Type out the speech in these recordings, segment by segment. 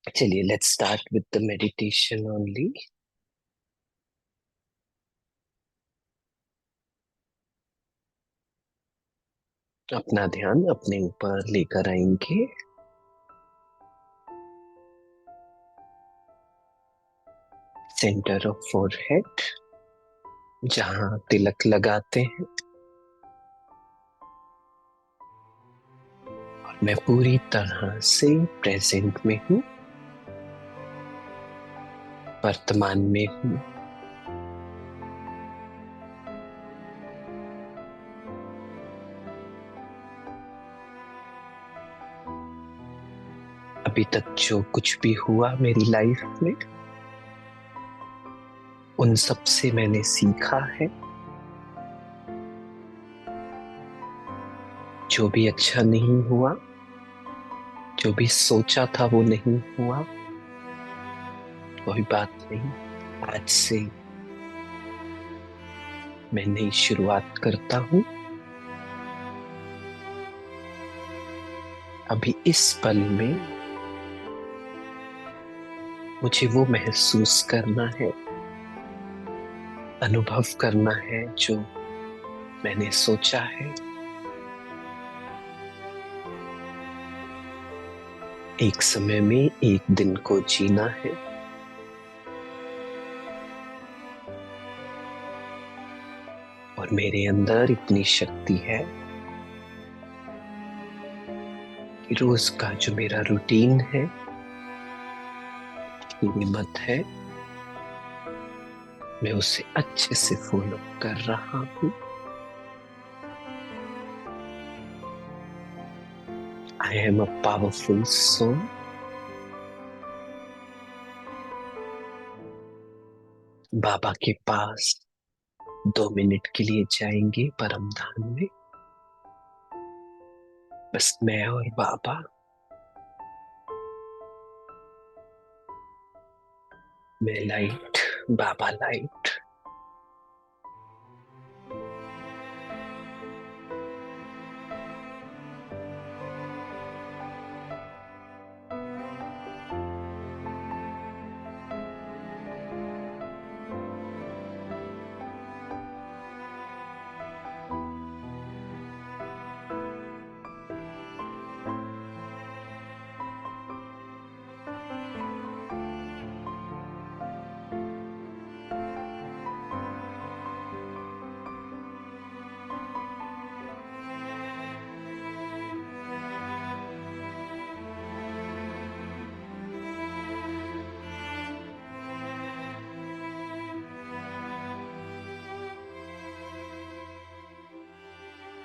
चलिए let's start with the meditation only. अपना ध्यान अपने ऊपर लेकर आएंगे। सेंटर ऑफ फोरहेड, जहां तिलक लगाते हैं। और मैं पूरी तरह से प्रेजेंट में हूँ, वर्तमान में हूँ। अभी तक जो कुछ भी हुआ मेरी लाइफ में, उन सब से मैंने सीखा है। जो भी अच्छा नहीं हुआ, जो भी सोचा था वो नहीं हुआ, कोई बात नहीं। आज से मैं नई शुरुआत करता हूँ। अभी इस पल में मुझे वो महसूस करना है, अनुभव करना है जो मैंने सोचा है। एक समय में एक दिन को जीना है। और मेरे अंदर इतनी शक्ति है कि रोज का जो मेरा रूटीन है, नियमित है, मैं उसे अच्छे से फॉलो कर रहा हूँ। I am a powerful soul. बाबा के पास 2 मिनट के लिए जाएंगे परम धाम में, बस मैं और बाबा। मैं लाइट, बाबा लाइट।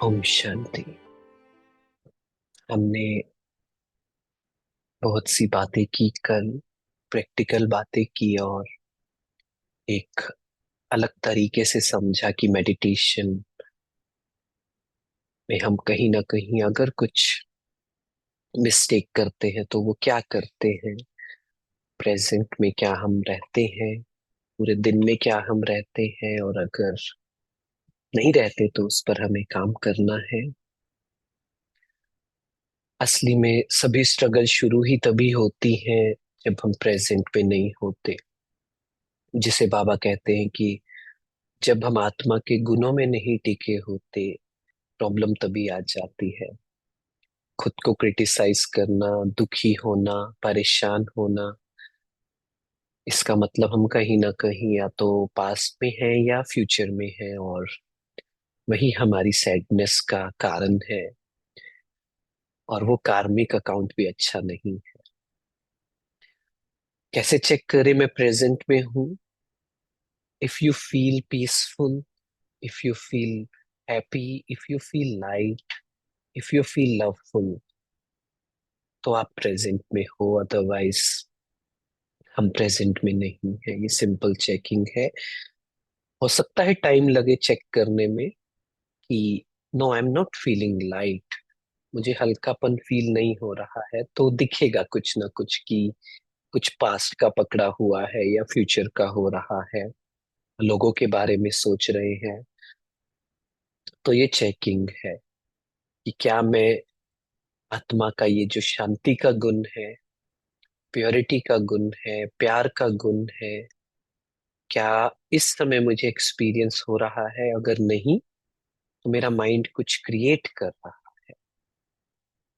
ओम शांति। हमने बहुत सी बातें की कल, प्रैक्टिकल बातें की, और एक अलग तरीके से समझा कि मेडिटेशन में हम कहीं ना कहीं अगर कुछ मिस्टेक करते हैं तो वो क्या करते हैं, प्रेजेंट में क्या हम रहते हैं, पूरे दिन में क्या हम रहते हैं, और अगर नहीं रहते तो उस पर हमें काम करना है। असली में सभी स्ट्रगल शुरू ही तभी होती हैं जब हम प्रेजेंट में नहीं होते। जिसे बाबा कहते हैं कि जब हम आत्मा के गुणों में नहीं टिके होते, प्रॉब्लम तभी आ जाती है। खुद को क्रिटिसाइज करना, दुखी होना, परेशान होना, इसका मतलब हम कहीं ना कहीं या तो पास्ट में हैं या फ्यूचर में हैं, और वही हमारी सैडनेस का कारण है। और वो कार्मिक अकाउंट भी अच्छा नहीं है। कैसे चेक करें मैं प्रेजेंट में हूँ? If you feel peaceful, if you feel happy, if you feel light, if you feel loveful, तो आप प्रेजेंट में हो। अदरवाइज हम प्रेजेंट में नहीं है। ये सिंपल चेकिंग है। हो सकता है टाइम लगे चेक करने में कि no I am not feeling light, मुझे हल्कापन फील नहीं हो रहा है, तो दिखेगा कुछ ना कुछ कि कुछ पास्ट का पकड़ा हुआ है या फ्यूचर का हो रहा है, लोगों के बारे में सोच रहे हैं। तो ये चेकिंग है कि क्या मैं आत्मा का ये जो शांति का गुण है, प्योरिटी का गुण है, प्यार का गुण है? क्या इस समय मुझे एक्सपीरियंस हो रहा है? अगर नहीं, तो मेरा माइंड कुछ क्रिएट कर रहा।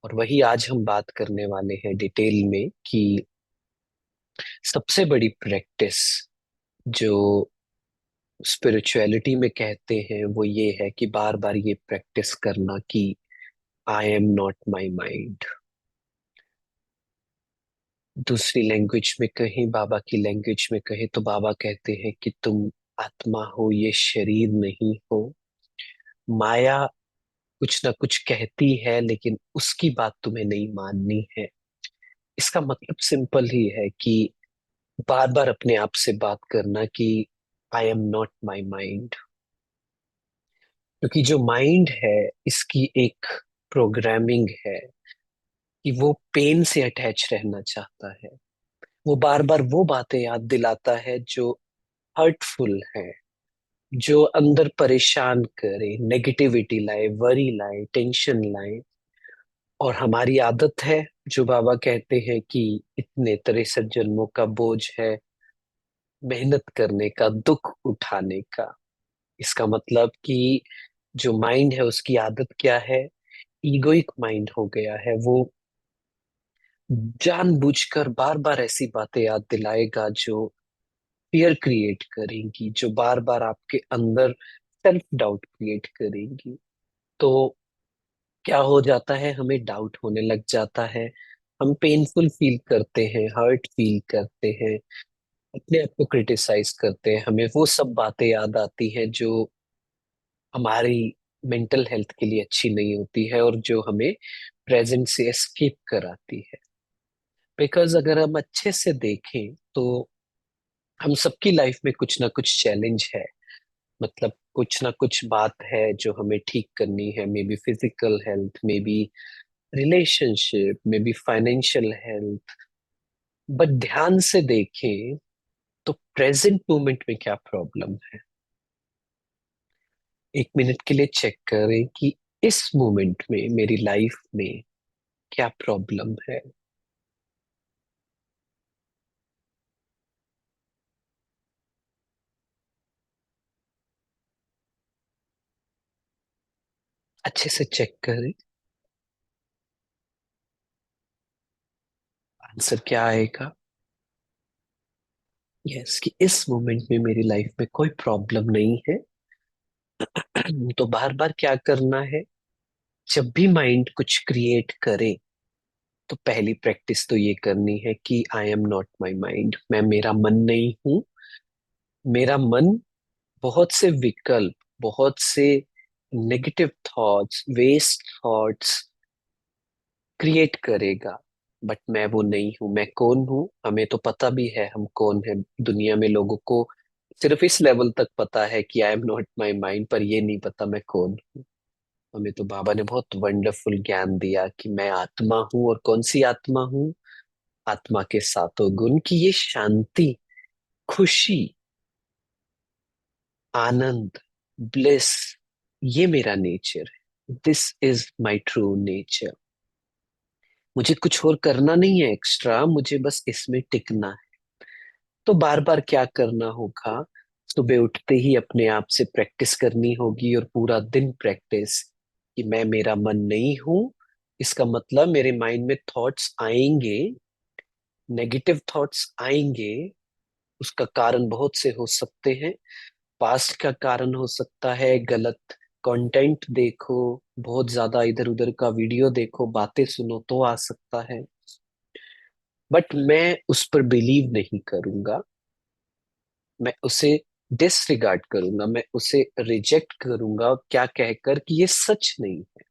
और वही आज हम बात करने वाले हैं डिटेल में कि सबसे बड़ी प्रैक्टिस जो स्पिरिचुअलिटी में कहते हैं वो ये है कि बार बार ये प्रैक्टिस करना कि I am not my mind. दूसरी लैंग्वेज में कहें, बाबा की लैंग्वेज में कहें, तो बाबा कहते हैं कि तुम आत्मा हो, ये शरीर नहीं हो। माया कुछ ना कुछ कहती है, लेकिन उसकी बात तुम्हें नहीं माननी है। इसका मतलब सिंपल ही है कि बार बार अपने आप से बात करना कि I am not my mind. क्योंकि जो माइंड है, इसकी एक प्रोग्रामिंग है कि वो पेन से अटैच रहना चाहता है। वो बार बार वो बातें याद दिलाता है जो हर्टफुल है, जो अंदर परेशान करे, नेगेटिविटी लाए, वरी लाए, टेंशन लाए। और हमारी आदत है, जो बाबा कहते हैं कि इतने 63 जन्मों का बोझ है मेहनत करने का, दुख उठाने का। इसका मतलब कि जो माइंड है उसकी आदत क्या है? ईगोइक माइंड हो गया है। वो जानबूझकर बार बार ऐसी बातें याद दिलाएगा जो फियर क्रिएट करेंगी, जो बार बार आपके अंदर सेल्फ डाउट क्रिएट करेंगी। तो क्या हो जाता है, हमें डाउट होने लग जाता है, हम पेनफुल फील करते हैं, हर्ट फील करते हैं, अपने आप को क्रिटिसाइज करते हैं। हमें वो सब बातें याद आती हैं जो हमारी मेंटल हेल्थ के लिए अच्छी नहीं होती है और जो हमें प्रेजेंट से एस्केप कराती है। बिकॉज अगर हम अच्छे से देखें तो हम सबकी लाइफ में कुछ ना कुछ चैलेंज है। मतलब कुछ ना कुछ बात है जो हमें ठीक करनी है, may be physical health, may be relationship, may be financial health. But ध्यान से देखें तो प्रेजेंट मोमेंट में क्या प्रॉब्लम है, एक मिनट के लिए चेक करें कि इस मोमेंट में मेरी लाइफ में क्या प्रॉब्लम है। अच्छे से चेक करें, आंसर क्या आएगा? यस, कि इस मोमेंट में मेरी लाइफ में कोई प्रॉब्लम नहीं है। तो बार बार क्या करना है, जब भी माइंड कुछ क्रिएट करे तो पहली प्रैक्टिस तो ये करनी है कि I am not my mind. मैं मेरा मन नहीं हूं। मेरा मन बहुत से विकल्प, बहुत से negative thoughts, waste thoughts create करेगा, बट मैं वो नहीं हूं। मैं कौन हूं, हमें तो पता भी है हम कौन है। दुनिया में लोगों को सिर्फ इस लेवल तक पता है कि I am not my mind, पर ये नहीं पता मैं कौन हूँ। हमें तो बाबा ने बहुत वंडरफुल ज्ञान दिया कि मैं आत्मा हूँ। और कौन सी आत्मा हूँ? आत्मा के सातों गुण की ये शांति, खुशी, आनंद, ब्लिस, ये मेरा नेचर है। This is my true nature. मुझे कुछ और करना नहीं है एक्स्ट्रा, मुझे बस इसमें टिकना है। तो बार बार क्या करना होगा, सुबह उठते ही अपने आप से प्रैक्टिस करनी होगी और पूरा दिन प्रैक्टिस कि मैं मेरा मन नहीं हूं। इसका मतलब मेरे माइंड में थॉट्स आएंगे, नेगेटिव थॉट्स आएंगे। उसका कारण बहुत से हो सकते हैं। पास्ट का कारण हो सकता है, गलत कंटेंट देखो, बहुत ज्यादा इधर उधर का वीडियो देखो, बातें सुनो तो आ सकता है। बट मैं उस पर बिलीव नहीं करूंगा। मैं उसे डिसरिगार्ड करूंगा, मैं उसे रिजेक्ट करूंगा, क्या कहकर कि ये सच नहीं है।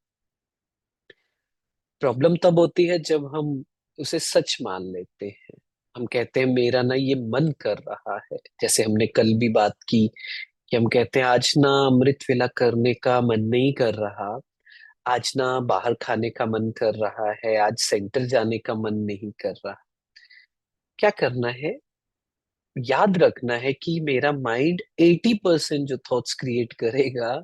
प्रॉब्लम तब होती है जब हम उसे सच मान लेते हैं। हम कहते हैं मेरा ना ये मन कर रहा है, जैसे हमने कल भी बात की कि हम कहते हैं आज ना अमृत वेला करने का मन नहीं कर रहा, आज ना बाहर खाने का मन कर रहा है, आज सेंटर जाने का मन नहीं कर रहा। क्या करना है, याद रखना है कि मेरा माइंड 80% जो थॉट्स क्रिएट करेगा,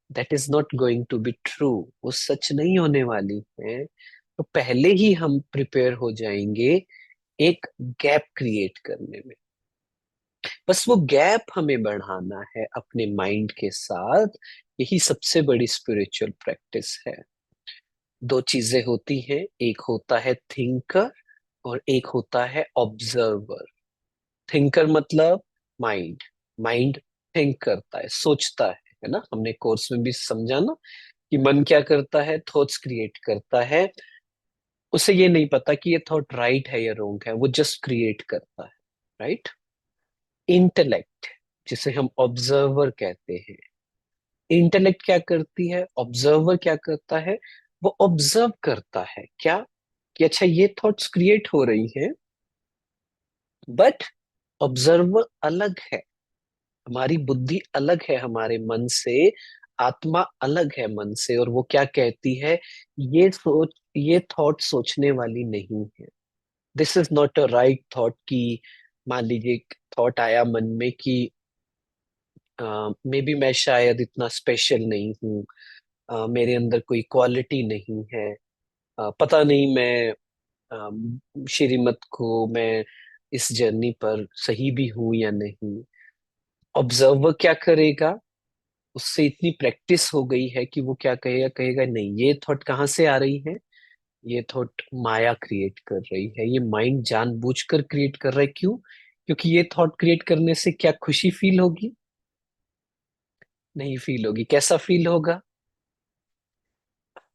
that is not going to be true. वो सच नहीं होने वाली है। तो पहले ही हम प्रिपेयर हो जाएंगे एक गैप क्रिएट करने में। बस वो गैप हमें बढ़ाना है अपने माइंड के साथ। यही सबसे बड़ी स्पिरिचुअल प्रैक्टिस है। दो चीजें होती हैं, एक होता है थिंकर और एक होता है ऑब्जर्वर। थिंकर मतलब माइंड। माइंड थिंक करता है, सोचता है ना। हमने कोर्स में भी समझा ना कि मन क्या करता है, थॉट्स क्रिएट करता है। उसे ये नहीं पता कि ये थॉट राइट है या रॉन्ग है, वो जस्ट क्रिएट करता है। राइट। इंटेलेक्ट, जिसे हम ऑब्जर्वर कहते हैं। इंटेलेक्ट क्या करती है, ऑब्जर्वर क्या करता है, वो ऑब्जर्व करता है क्या, कि अच्छा ये थॉट्स क्रिएट हो रही हैं, बट ऑब्जर्वर अलग है। हमारी बुद्धि अलग है हमारे मन से, आत्मा अलग है मन से, और वो क्या कहती है, ये थॉट सोचने वाली नहीं है। This is not a right thought. कि मान लीजिए एक थॉट आया मन में कि मे बी मैं शायद इतना स्पेशल नहीं हूँ, मेरे अंदर कोई क्वालिटी नहीं है, पता नहीं मैं श्रीमत को मैं इस जर्नी पर सही भी हूं या नहीं। ऑब्जर्वर क्या करेगा, उससे इतनी प्रैक्टिस हो गई है कि वो क्या कहेगा, कहेगा नहीं, ये थॉट कहाँ से आ रही है, ये थॉट माया क्रिएट कर रही है, ये माइंड जानबूझकर क्रिएट कर रहा है। क्यों? क्योंकि ये थॉट क्रिएट करने से क्या खुशी फील होगी? नहीं फील होगी। कैसा फील होगा?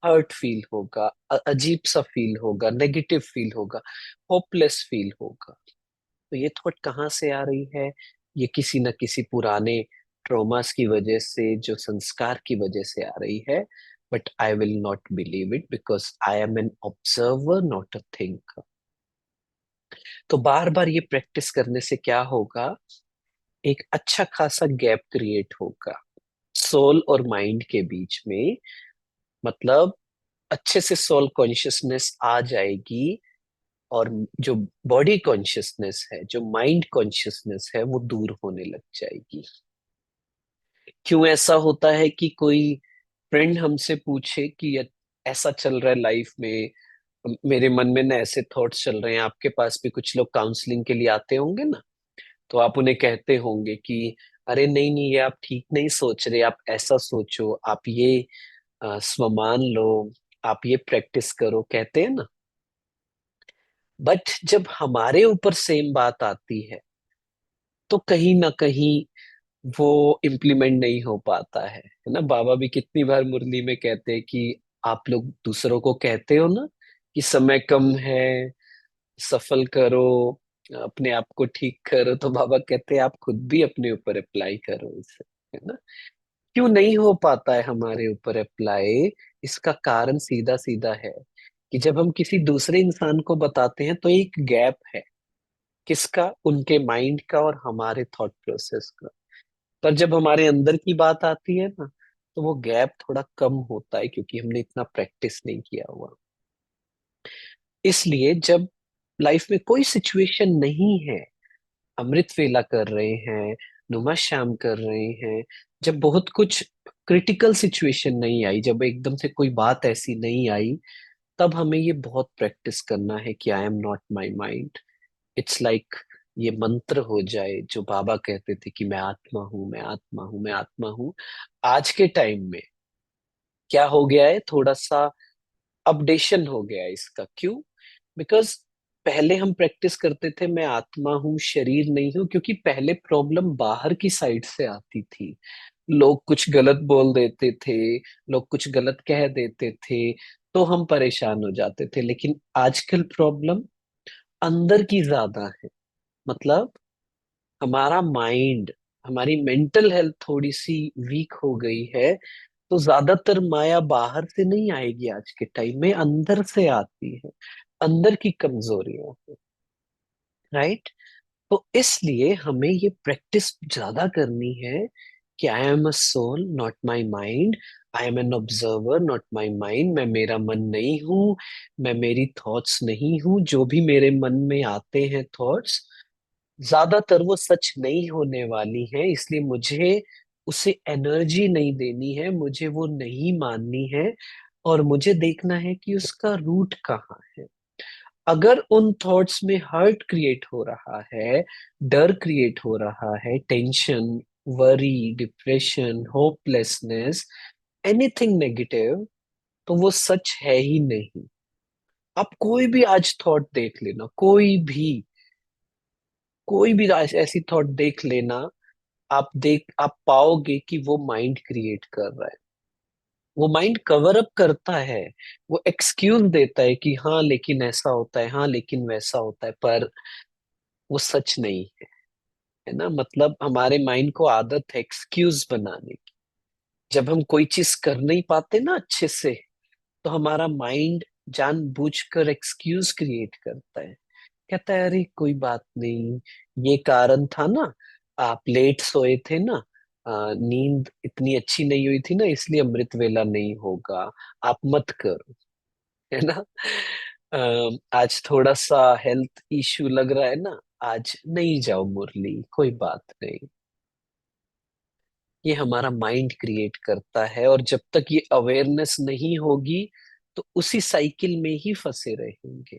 हर्ट फील होगा, अजीब सा फील होगा, नेगेटिव फील होगा, होपलेस फील होगा। तो ये थॉट कहाँ से आ रही है? ये किसी न किसी पुराने ट्रॉमास की वजह से, जो संस्कार की वजह से आ रही है। But I will not believe it, because I am an observer not a thinker. तो बार बार ये प्रैक्टिस करने से क्या होगा, एक अच्छा खासा गैप क्रिएट होगा सोल और माइंड के बीच में। मतलब अच्छे से सोल कॉन्शियसनेस आ जाएगी, और जो बॉडी कॉन्शियसनेस है, जो माइंड कॉन्शियसनेस है, वो दूर होने लग जाएगी। क्यों ऐसा होता है कि कोई फ्रेंड हमसे पूछे कि ऐसा चल रहा है लाइफ में, मेरे मन में ना ऐसे थॉट्स चल रहे हैं, आपके पास भी कुछ लोग काउंसलिंग के लिए आते होंगे ना, तो आप उन्हें कहते होंगे कि अरे नहीं नहीं, ये आप ठीक नहीं सोच रहे, आप ऐसा सोचो, आप ये स्वमान लो, आप ये प्रैक्टिस करो, कहते हैं ना। बट जब हमारे ऊपर सेम बात आती तो कहीं ना कहीं वो इम्प्लीमेंट नहीं हो पाता है ना। बाबा भी कितनी बार मुरली में कहते हैं कि आप लोग दूसरों को कहते हो ना कि समय कम है, सफल करो, अपने आप को ठीक करो, तो बाबा कहते हैं आप खुद भी अपने ऊपर अप्लाई करो इसे, है ना। क्यों नहीं हो पाता है हमारे ऊपर अप्लाई? इसका कारण सीधा सीधा है कि जब हम किसी दूसरे इंसान को बताते हैं तो एक गैप है। किसका? उनके माइंड का और हमारे थॉट प्रोसेस का। पर जब हमारे अंदर की बात आती है ना, तो वो गैप थोड़ा कम होता है, क्योंकि हमने इतना प्रैक्टिस नहीं किया हुआ। इसलिए जब लाइफ में कोई सिचुएशन नहीं है, अमृत वेला कर रहे हैं, नुमा श्याम कर रहे हैं, जब बहुत कुछ क्रिटिकल सिचुएशन नहीं आई, जब एकदम से कोई बात ऐसी नहीं आई, तब हमें ये बहुत प्रैक्टिस करना है कि I am not my mind. It's like ये मंत्र हो जाए जो बाबा कहते थे कि मैं आत्मा हूं, मैं आत्मा हूं, मैं आत्मा हूं। आज के टाइम में क्या हो गया है, थोड़ा सा अपडेशन हो गया है इसका। क्यों? बिकॉज पहले हम प्रैक्टिस करते थे मैं आत्मा हूँ, शरीर नहीं हूँ, क्योंकि पहले प्रॉब्लम बाहर की साइड से आती थी। लोग कुछ गलत बोल देते थे, लोग कुछ गलत कह देते थे, तो हम परेशान हो जाते थे। लेकिन आजकल प्रॉब्लम अंदर की ज्यादा है। मतलब हमारा माइंड, हमारी मेंटल हेल्थ थोड़ी सी वीक हो गई है। तो ज्यादातर माया बाहर से नहीं आएगी, आज के टाइम में अंदर से आती है, अंदर की कमजोरियां। राइट। तो इसलिए हमें ये प्रैक्टिस ज्यादा करनी है कि I am a soul not my mind, I am an observer not my mind. मैं मेरा मन नहीं हूँ, मैं मेरी थॉट्स नहीं हूँ। जो भी मेरे मन में आते हैं थॉट्स, ज्यादातर वो सच नहीं होने वाली है, इसलिए मुझे उसे एनर्जी नहीं देनी है, मुझे वो नहीं माननी है, और मुझे देखना है कि उसका रूट कहाँ है। अगर उन थॉट्स में हर्ट क्रिएट हो रहा है, डर क्रिएट हो रहा है, tension, worry, depression, hopelessness, anything negative, तो वो सच है ही नहीं। आप कोई भी आज थॉट देख लेना, कोई भी ऐसी थॉट देख लेना, आप पाओगे कि वो माइंड क्रिएट कर रहा है। वो माइंड कवर अप करता है, वो एक्सक्यूज देता है कि हाँ लेकिन ऐसा होता है, हाँ लेकिन वैसा होता है, पर वो सच नहीं है। है ना, मतलब हमारे माइंड को आदत है एक्सक्यूज बनाने की। जब हम कोई चीज कर नहीं पाते ना अच्छे से, तो हमारा माइंड जानबूझकर एक्सक्यूज क्रिएट करता है। कहता है अरे कोई बात नहीं, ये कारण था ना, आप लेट सोए थे ना, नींद इतनी अच्छी नहीं हुई थी ना, इसलिए अमृत वेला नहीं होगा, आप मत करो। है ना। आज थोड़ा सा हेल्थ इश्यू लग रहा है ना, आज नहीं जाओ मुरली, कोई बात नहीं। ये हमारा माइंड क्रिएट करता है, और जब तक ये अवेयरनेस नहीं होगी तो उसी साइकिल में ही फंसे रहेंगे।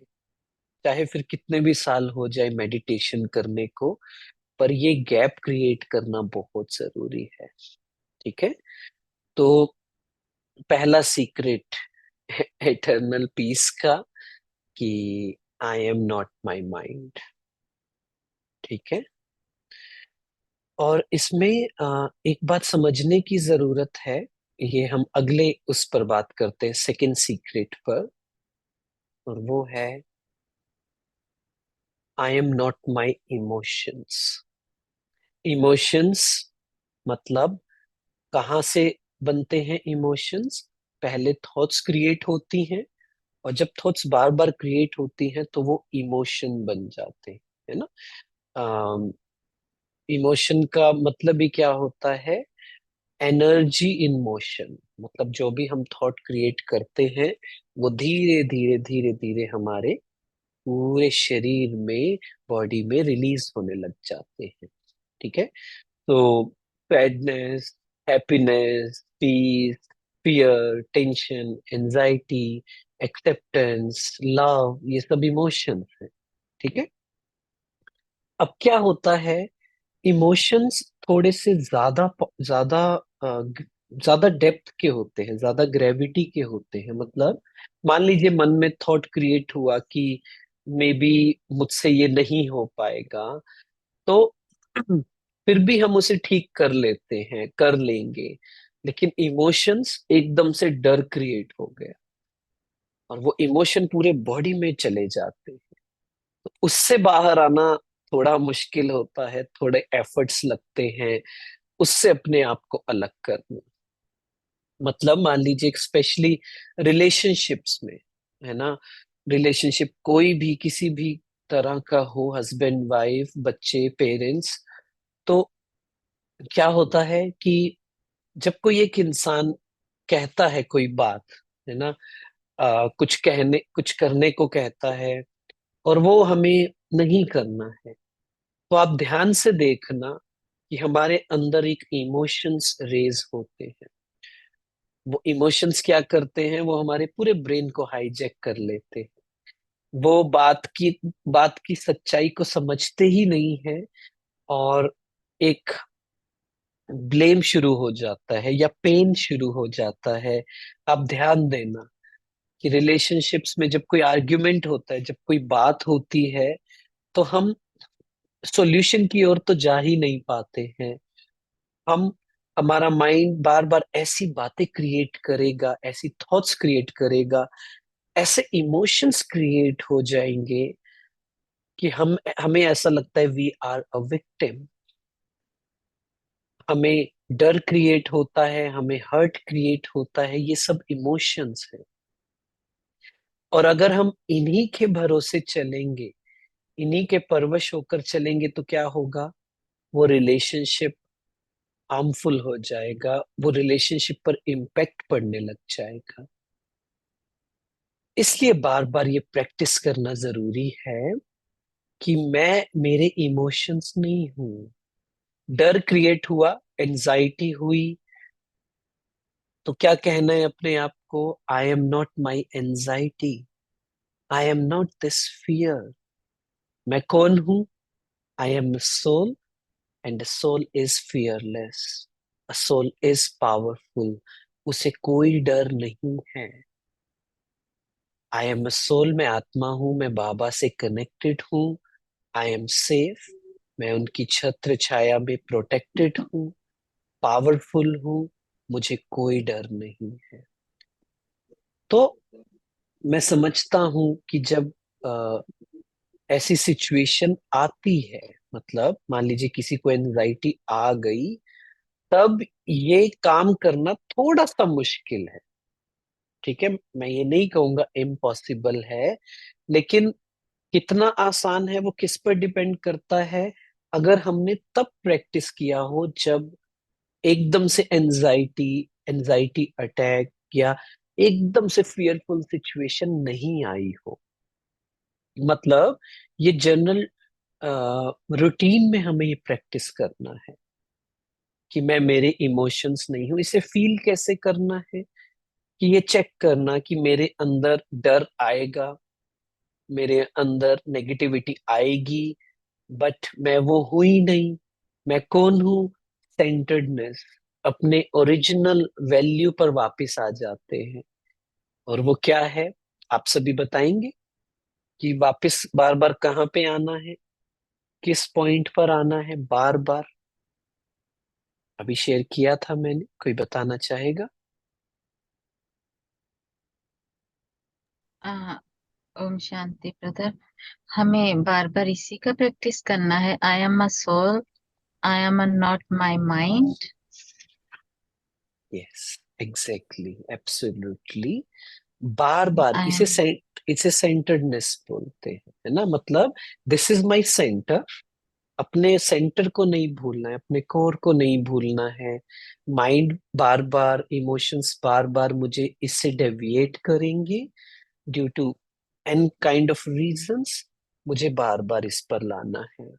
चाहे फिर कितने भी साल हो जाए मेडिटेशन करने को, पर ये गैप क्रिएट करना बहुत जरूरी है। ठीक है। तो पहला सीक्रेट इटर्नल पीस का, कि I am not my mind. ठीक है। और इसमें एक बात समझने की जरूरत है, ये हम अगले उस पर बात करते हैं, सेकंड सीक्रेट पर, और वो है I am not my emotions. Emotions मतलब कहाँ से बनते हैं इमोशंस? पहले थॉट्स क्रिएट होती हैं, और जब थॉट्स बार बार क्रिएट होती हैं तो वो इमोशन बन जाते हैं। है ना। इमोशन का मतलब ही क्या होता है? Energy in motion. मतलब जो भी हम थॉट क्रिएट करते हैं, वो धीरे धीरे धीरे धीरे हमारे पूरे शरीर में, बॉडी में रिलीज होने लग जाते हैं। ठीक है। तो sadness, happiness, peace, fear, tension, anxiety, acceptance, love, ये सब इमोशंस हैं। ठीक है। अब क्या होता है, इमोशंस थोड़े से ज्यादा ज्यादा डेप्थ के होते हैं, ज्यादा ग्रेविटी के होते हैं। मतलब मान लीजिए मन में थॉट क्रिएट हुआ कि मे बी मुझसे ये नहीं हो पाएगा, तो फिर भी हम उसे ठीक कर लेते हैं, कर लेंगे। लेकिन इमोशंस एकदम से डर क्रिएट हो गया, और वो इमोशन पूरे बॉडी में चले जाते हैं। तो उससे बाहर आना थोड़ा मुश्किल होता है, थोड़े एफर्ट्स लगते हैं उससे अपने आप को अलग करना। मतलब मान लीजिए स्पेशली रिलेशनशिप्स में, है ना, रिलेशनशिप कोई भी किसी भी तरह का हो, हस्बैंड वाइफ, बच्चे, पेरेंट्स, तो क्या होता है कि जब कोई एक इंसान कहता है कोई बात, है ना, कुछ करने को कहता है, और वो हमें नहीं करना है, तो आप ध्यान से देखना कि हमारे अंदर एक इमोशंस रेज होते हैं। वो इमोशंस क्या करते हैं, वो हमारे पूरे ब्रेन को हाईजैक कर लेते हैं। वो बात की सच्चाई को समझते ही नहीं है, और एक ब्लेम शुरू हो जाता है या पेन शुरू हो जाता है। आप ध्यान देना कि रिलेशनशिप्स में जब कोई आर्ग्यूमेंट होता है, जब कोई बात होती है, तो हम सॉल्यूशन की ओर तो जा ही नहीं पाते हैं। हम हमारा माइंड बार बार ऐसी बातें क्रिएट करेगा, ऐसी थॉट्स क्रिएट करेगा, ऐसे इमोशंस क्रिएट हो जाएंगे कि हमें ऐसा लगता है वी आर अ विक्टिम। हमें डर क्रिएट होता है, हमें हर्ट क्रिएट होता है, ये सब इमोशंस है। और अगर हम इन्हीं के भरोसे चलेंगे, इन्हीं के परवश होकर चलेंगे, तो क्या होगा? वो रिलेशनशिप हार्मफुल हो जाएगा, वो रिलेशनशिप पर इम्पैक्ट पड़ने लग जाएगा। इसलिए बार बार ये प्रैक्टिस करना जरूरी है कि मैं मेरे इमोशंस नहीं हूं। डर क्रिएट हुआ, एंजाइटी हुई, तो क्या कहना है अपने आप को? I am not my anxiety. I am not this fear. मैं कौन हूं? I am soul, and soul is fearless. Soul is powerful. उसे कोई डर नहीं है। आई एम सोल, मैं आत्मा हूं, मैं बाबा से कनेक्टेड हूँ। आई एम सेफ, मैं उनकी छत्र छाया में प्रोटेक्टेड हूँ। पावरफुल हूँ, मुझे कोई डर नहीं है। तो मैं समझता हूं कि जब अ, ऐसी सिचुएशन आती है, मतलब मान लीजिए किसी को एंजाइटी आ गई, तब ये काम करना थोड़ा सा मुश्किल है। ठीक है, मैं ये नहीं कहूंगा इम्पॉसिबल है, लेकिन कितना आसान है वो किस पर डिपेंड करता है। अगर हमने तब प्रैक्टिस किया हो जब एकदम से एंजाइटी एंजाइटी अटैक या एकदम से फियरफुल सिचुएशन नहीं आई हो। मतलब ये जनरल रूटीन में हमें ये प्रैक्टिस करना है कि मैं मेरे इमोशंस नहीं हूं। इसे फील कैसे करना है कि ये चेक करना कि मेरे अंदर डर आएगा, मेरे अंदर नेगेटिविटी आएगी, बट मैं वो हुई नहीं। मैं कौन हूँ? सेंटर्डनेस। अपने ओरिजिनल वैल्यू पर वापस आ जाते हैं। और वो क्या है, आप सभी बताएंगे कि वापस बार बार कहाँ पे आना है, किस पॉइंट पर आना है बार बार? अभी शेयर किया था मैंने, कोई बताना चाहेगा? आ, ओम शांति ब्रदर। हमें बार बार इसी का प्रैक्टिस करना है। I am a soul, I am not my mind. Yes, exactly, absolutely. बार बार आई इसे एम इसे सेंटर्डनेस बोलते हैं, है ना? मतलब दिस इज माई सेंटर। अपने सेंटर को नहीं भूलना है, अपने कोर को नहीं भूलना है। माइंड बार बार, इमोशंस बार बार मुझे इससे डेविएट करेंगे due to an kind of reasons. मुझे बार बार इस पर लाना है।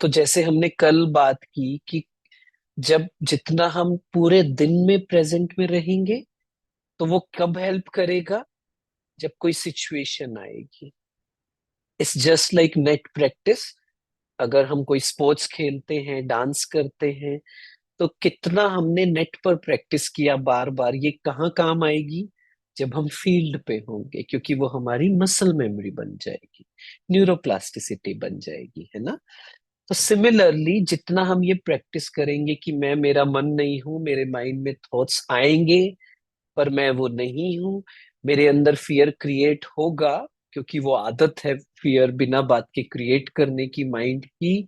तो जैसे हमने कल बात की कि जब जितना हम पूरे दिन में प्रेजेंट में रहेंगे, तो वो कब हेल्प करेगा? जब कोई सिचुएशन आएगी। It's just like net practice. अगर हम कोई स्पोर्ट्स खेलते हैं, डांस करते हैं, तो कितना हमने नेट पर प्रैक्टिस किया बार बार, ये कहाँ काम आएगी? जब हम फील्ड पे होंगे, क्योंकि वो हमारी मसल मेमोरी बन जाएगी, न्यूरोप्लास्टिसिटी बन जाएगी, है ना? तो सिमिलरली जितना हम ये प्रैक्टिस करेंगे कि मैं मेरा मन नहीं हूं, मेरे माइंड में थॉट्स आएंगे पर मैं वो नहीं हूं, मेरे अंदर फियर क्रिएट होगा, क्योंकि वो आदत है फियर बिना बात के क्रिएट करने की माइंड की।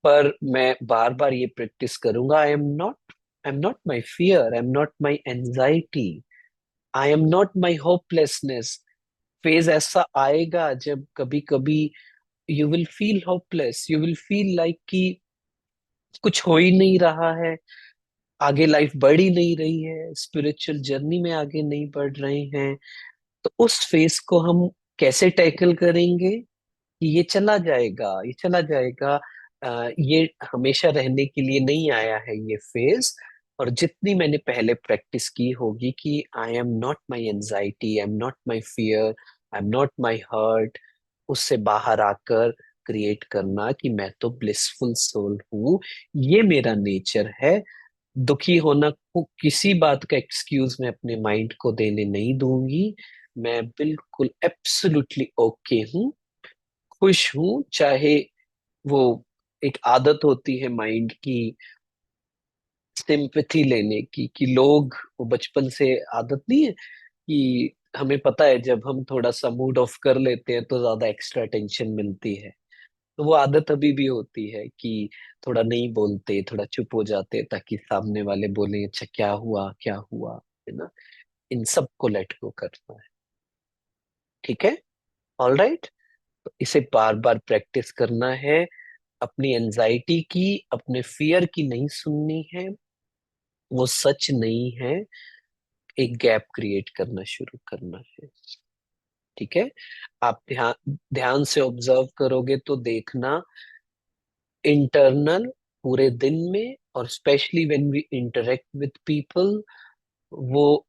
पर मैं बार बार ये प्रैक्टिस करूंगा, आई am not my fear, I am not my anxiety, I am not my hopelessness. Phase ऐसा आएगा जब कभी कभी you will feel hopeless, you will feel like कि कुछ हो ही नहीं रहा है, आगे लाइफ बढ़ ही नहीं रही है, स्पिरिचुअल जर्नी में आगे नहीं बढ़ रहे हैं। तो उस फेस को हम कैसे टैकल करेंगे कि ये चला जाएगा, ये चला जाएगा। ये हमेशा रहने के लिए नहीं आया है ये फेज। और जितनी मैंने पहले प्रैक्टिस की होगी कि I am not my anxiety, I am not my fear, I am not my hurt, उससे बाहर आकर क्रिएट करना कि मैं तो ब्लिसफुल सोल हूँ, ये मेरा नेचर है। दुखी होना को किसी बात का एक्सक्यूज मैं अपने माइंड को देने नहीं दूंगी। मैं बिल्कुल एब्सोल्युटली ओके हूँ, खुश हूँ। चाहे वो एक आदत होती है माइंड की सिंपैथी लेने की, कि लोग, वो बचपन से आदत नहीं है कि हमें पता है जब हम थोड़ा सा मूड ऑफ कर लेते हैं तो ज्यादा एक्स्ट्रा टेंशन मिलती है। तो वो आदत अभी भी होती है कि थोड़ा नहीं बोलते, थोड़ा चुप हो जाते ताकि सामने वाले बोले अच्छा क्या हुआ, क्या हुआ, है ना? इन सब को लेट गो करना है। ठीक है, ऑल राइट। तो इसे बार बार प्रैक्टिस करना है। अपनी एंजाइटी की, अपने फियर की नहीं सुननी है, वो सच नहीं है। एक गैप क्रिएट करना शुरू करना है। ठीक है, आप ध्यान ध्यान से ऑब्जर्व करोगे तो देखना, इंटरनल पूरे दिन में और specially when we interact with people, वो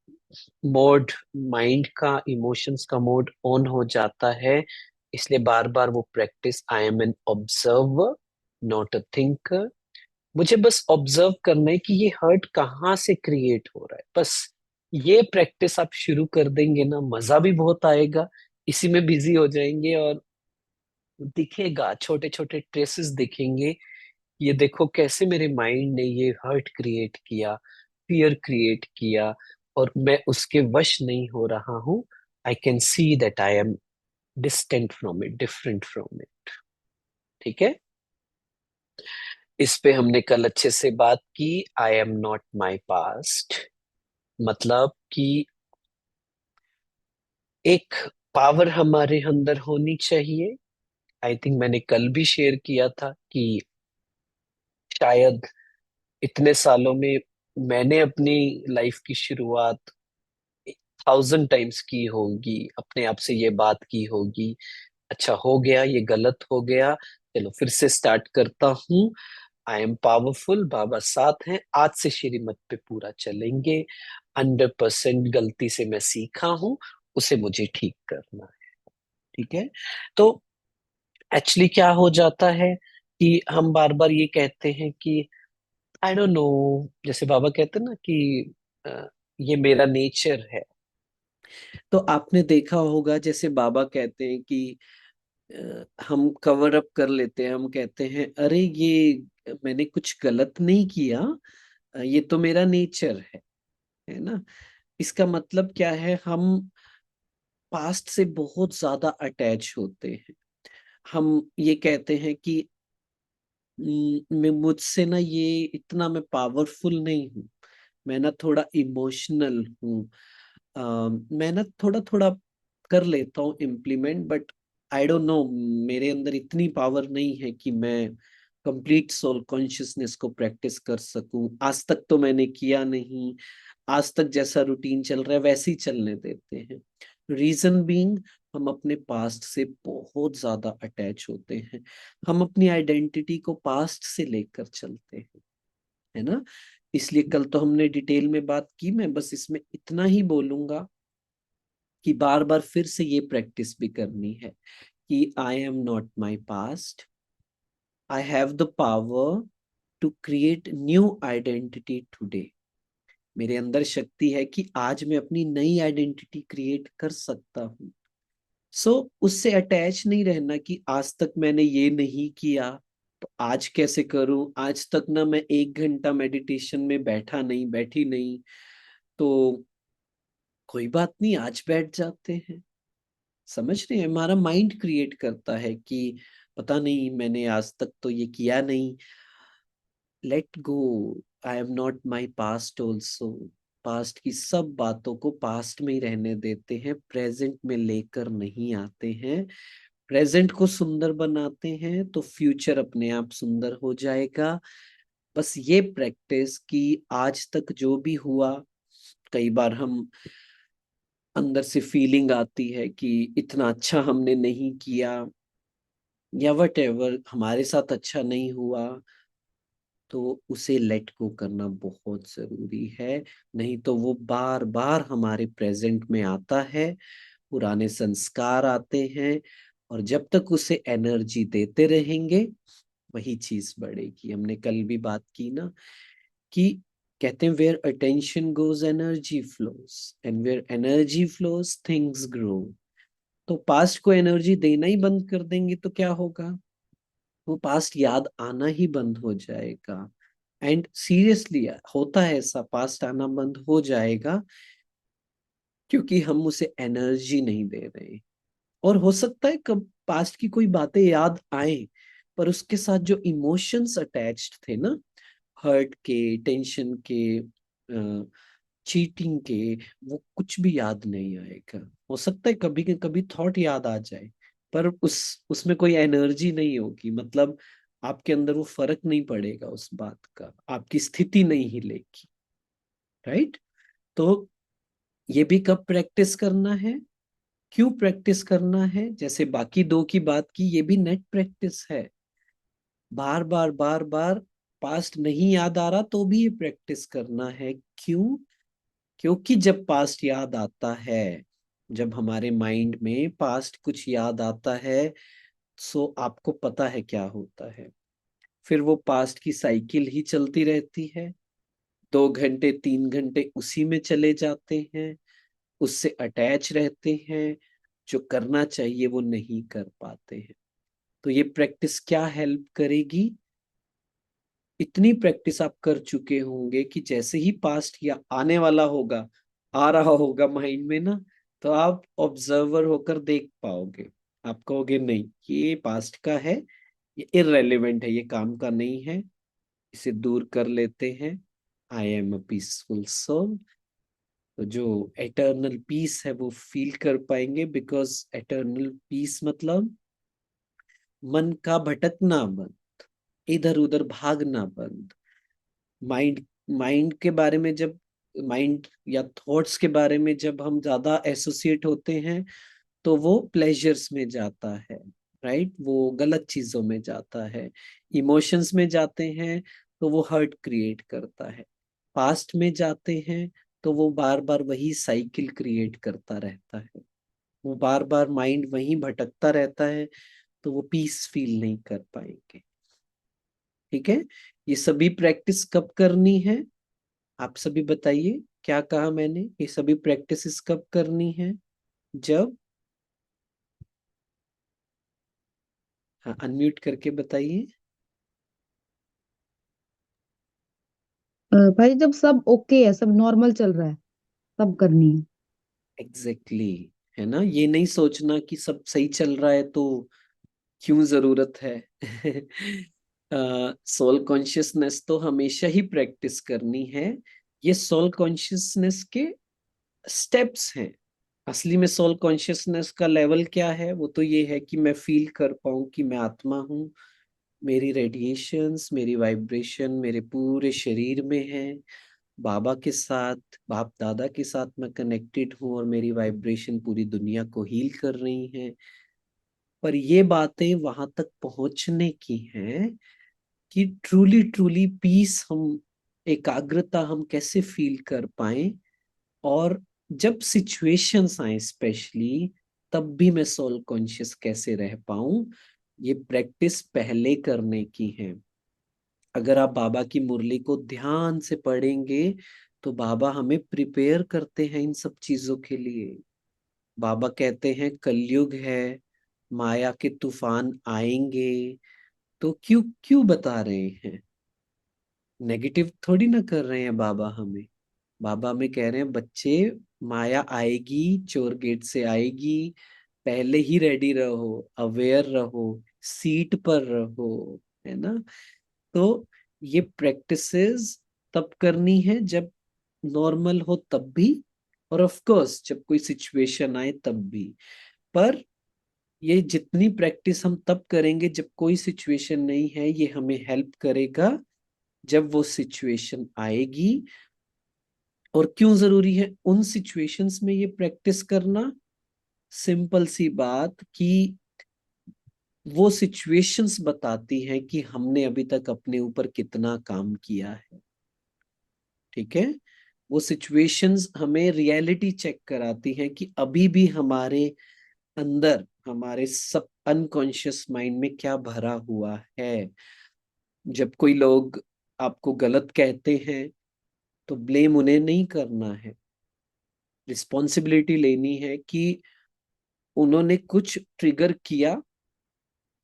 मोड, माइंड का, इमोशंस का मोड ऑन हो जाता है। इसलिए बार बार वो practice, I am an observer not a thinker. मुझे बस ऑब्जर्व करना है कि ये हर्ट कहाँ से क्रिएट हो रहा है, बस। ये प्रैक्टिस आप शुरू कर देंगे ना, मजा भी बहुत आएगा, इसी में बिजी हो जाएंगे, और दिखेगा, छोटे छोटे ट्रेसेस दिखेंगे। ये देखो कैसे मेरे माइंड ने ये हर्ट क्रिएट किया, फियर क्रिएट किया, और मैं उसके वश नहीं हो रहा हूँ। I can see that I am distant from it, different from it. ठीक है। इस पे हमने कल अच्छे से बात की। आई एम नॉट माई पास्ट, मतलब कि एक पावर हमारे अंदर होनी चाहिए। आई थिंक मैंने कल भी शेयर किया था कि शायद इतने सालों में मैंने अपनी लाइफ की शुरुआत 1000 टाइम्स की होगी, अपने आप से ये बात की होगी, अच्छा हो गया, ये गलत हो गया, चलो फिर से स्टार्ट करता हूँ। आई एम पावरफुल, बाबा साथ हैं, आज से श्रीमत पे पूरा चलेंगे। 100% गलती से मैं सीखा हूँ, उसे मुझे ठीक करना है। ठीक है। तो एक्चुअली क्या हो जाता है कि हम बार बार ये कहते हैं कि आई डोंट नो, जैसे बाबा कहते हैं ना कि ये मेरा नेचर है। तो आपने देखा होगा, जैसे बाबा कहते हैं कि हम कवर अप कर लेते हैं, हम कहते हैं अरे ये मैंने कुछ गलत नहीं किया, ये तो मेरा नेचर है ना। इसका मतलब क्या है, हम पास्ट से बहुत ज्यादा अटैच होते हैं। हम ये कहते हैं कि मैं मुझसे ना ये इतना मैं पावरफुल नहीं हूँ, मैं ना थोड़ा इमोशनल हूँ। मैं ना थोड़ा थोड़ा कर लेता हूँ implement, but I don't know, मेरे अंदर इतनी पावर नहीं है कि मैं कंप्लीट सोल कॉन्शियसनेस को प्रैक्टिस कर सकूं। आज तक तो मैंने किया नहीं, आज तक जैसा रूटीन चल रहा है वैसे ही चलने देते हैं। रीजन बीइंग, हम अपने पास्ट से बहुत ज्यादा अटैच होते हैं। हम अपनी आइडेंटिटी को पास्ट से लेकर चलते हैं, है ना। इसलिए कल तो हमने डिटेल में बात की, मैं बस इसमें इतना ही बोलूंगा कि बार बार फिर से ये प्रैक्टिस भी करनी है कि I am not my past, I have the power to create new identity today. मेरे अंदर शक्ति है कि आज मैं अपनी नई आइडेंटिटी क्रिएट कर सकता हूँ। उससे अटैच नहीं रहना कि आज तक मैंने ये नहीं किया तो आज कैसे करूं। आज तक ना मैं 1 घंटा मेडिटेशन में बैठा नहीं, बैठी नहीं, तो कोई बात नहीं, आज बैठ जाते हैं। समझ रहे हैं, हमारा माइंड क्रिएट करता है कि पता नहीं मैंने आज तक तो ये किया नहीं। Let go, I am not my past also. Past की सब बातों को पास्ट में ही रहने देते हैं, प्रेजेंट में लेकर नहीं आते हैं। प्रेजेंट को सुंदर बनाते हैं तो फ्यूचर अपने आप सुंदर हो जाएगा। बस ये प्रैक्टिस कि आज तक जो भी हुआ, कई बार हम अंदर से फीलिंग आती है कि इतना अच्छा हमने नहीं किया, या वट एवर हमारे साथ अच्छा नहीं हुआ, तो उसे लेट गो करना बहुत जरूरी है। नहीं तो वो बार बार हमारे प्रेजेंट में आता है, पुराने संस्कार आते हैं, और जब तक उसे एनर्जी देते रहेंगे वही चीज बढ़ेगी। हमने कल भी बात की ना कि कहते हैं where attention goes energy flows, and where energy flows things grow. तो पास्ट को एनर्जी देना ही बंद कर देंगे तो क्या होगा, वो पास्ट याद आना ही बंद हो जाएगा। एंड सीरियसली होता है ऐसा, पास्ट आना बंद हो जाएगा क्योंकि हम उसे एनर्जी नहीं दे रहे। और हो सकता है कब पास्ट की कोई बातें याद आए, पर उसके साथ जो इमोशंस अटैच्ड थे ना, हर्ट के, टेंशन के, चीटिंग के, वो कुछ भी याद नहीं आएगा। हो सकता है कभी के कभी थॉट याद आ जाए, पर उसमें कोई एनर्जी नहीं होगी, मतलब आपके अंदर वो फर्क नहीं पड़ेगा उस बात का, आपकी स्थिति नहीं हिलेगी। राइट। तो ये भी कब प्रैक्टिस करना है, क्यों प्रैक्टिस करना है, जैसे बाकी दो की बात की, ये भी नेट प्रैक्टिस है। बार बार बार बार पास्ट नहीं याद आ रहा तो भी ये प्रैक्टिस करना है। क्यों? क्योंकि जब पास्ट याद आता है, जब हमारे माइंड में पास्ट कुछ याद आता है, सो आपको पता है क्या होता है। फिर वो पास्ट की साइकिल ही चलती रहती है। 2 घंटे 3 घंटे उसी में चले जाते हैं, उससे अटैच रहते हैं, जो करना चाहिए वो नहीं कर पाते हैं। तो ये प्रैक्टिस क्या हेल्प करेगी? इतनी प्रैक्टिस आप कर चुके होंगे कि जैसे ही पास्ट या आने वाला होगा, आ रहा होगा माइंड में ना, तो आप ऑब्जर्वर होकर देख पाओगे। आप कहोगे नहीं, ये पास्ट का है, ये इररेलेवेंट है, ये काम का नहीं है, इसे दूर कर लेते हैं। I am a peaceful soul. तो जो एटर्नल पीस है वो फील कर पाएंगे, बिकॉज एटर्नल पीस मतलब मन का भटकना बंद, इधर उधर भागना बंद। माइंड माइंड के बारे में जब माइंड या थॉट्स के बारे में जब हम ज्यादा एसोसिएट होते हैं, तो वो प्लेजर्स में जाता है, राइट, वो गलत चीजों में जाता है। इमोशंस में जाते हैं तो वो हर्ट क्रिएट करता है। पास्ट में जाते हैं तो वो बार बार वही साइकिल क्रिएट करता रहता है, वो बार बार माइंड वहीं भटकता रहता है, तो वो पीस फील नहीं कर पाएंगे। ठीक है। ये सभी प्रैक्टिस कब करनी है? आप सभी बताइए, क्या कहा मैंने? ये सभी प्रैक्टिसेस कब करनी है? जब, हाँ, अनम्यूट करके बताइए। भाई जब सब ओके है, सब नॉर्मल चल रहा है, तब करनी है। एग्जैक्टली exactly, है ना? ये नहीं सोचना कि सब सही चल रहा है तो क्यों जरूरत है। सोल कॉन्शियसनेस तो हमेशा ही प्रैक्टिस करनी है। ये सोल कॉन्शियसनेस के स्टेप्स हैं। असली में सोल कॉन्शियसनेस का लेवल क्या है? वो तो ये है कि मैं फील कर पाऊं कि मैं आत्मा हूँ, मेरी रेडिएशंस, मेरी वाइब्रेशन मेरे पूरे शरीर में है, बाबा के साथ, बाप दादा के साथ मैं कनेक्टेड हूँ, और मेरी वाइब्रेशन पूरी दुनिया को हील कर रही है। पर ये बातें वहां तक पहुंचने की हैं कि ट्रूली ट्रूली पीस हम, एकाग्रता हम कैसे फील कर पाए, और जब सिचुएशंस आए स्पेशली, तब भी मैं सोल कॉन्शियस कैसे रह पाऊं। ये प्रैक्टिस पहले करने की है। अगर आप बाबा की मुरली को ध्यान से पढ़ेंगे, तो बाबा हमें प्रिपेयर करते हैं इन सब चीजों के लिए। बाबा कहते हैं कलयुग है, माया के तूफान आएंगे। तो क्यों क्यों बता रहे हैं? नेगेटिव थोड़ी ना कर रहे हैं बाबा हमें। बाबा में कह रहे हैं बच्चे, माया आएगी, चोर गेट से आएगी, पहले ही रेडी रहो, अवेयर रहो, सीट पर रहो, है ना? तो ये प्रैक्टिसेस तब करनी है जब नॉर्मल हो, तब भी, और ऑफ कोर्स जब कोई सिचुएशन आए तब भी। पर ये जितनी प्रैक्टिस हम तब करेंगे जब कोई सिचुएशन नहीं है, ये हमें हेल्प करेगा जब वो सिचुएशन आएगी। और क्यों जरूरी है उन सिचुएशंस में ये प्रैक्टिस करना? सिंपल सी बात कि वो सिचुएशंस बताती हैं कि हमने अभी तक अपने ऊपर कितना काम किया है। ठीक है। वो सिचुएशंस हमें रियलिटी चेक कराती हैं कि अभी भी हमारे अंदर, हमारे सब अनकॉन्शियस माइंड में क्या भरा हुआ है। जब कोई लोग आपको गलत कहते हैं, तो ब्लेम उन्हें नहीं करना है, रिस्पॉन्सिबिलिटी लेनी है कि उन्होंने कुछ ट्रिगर किया,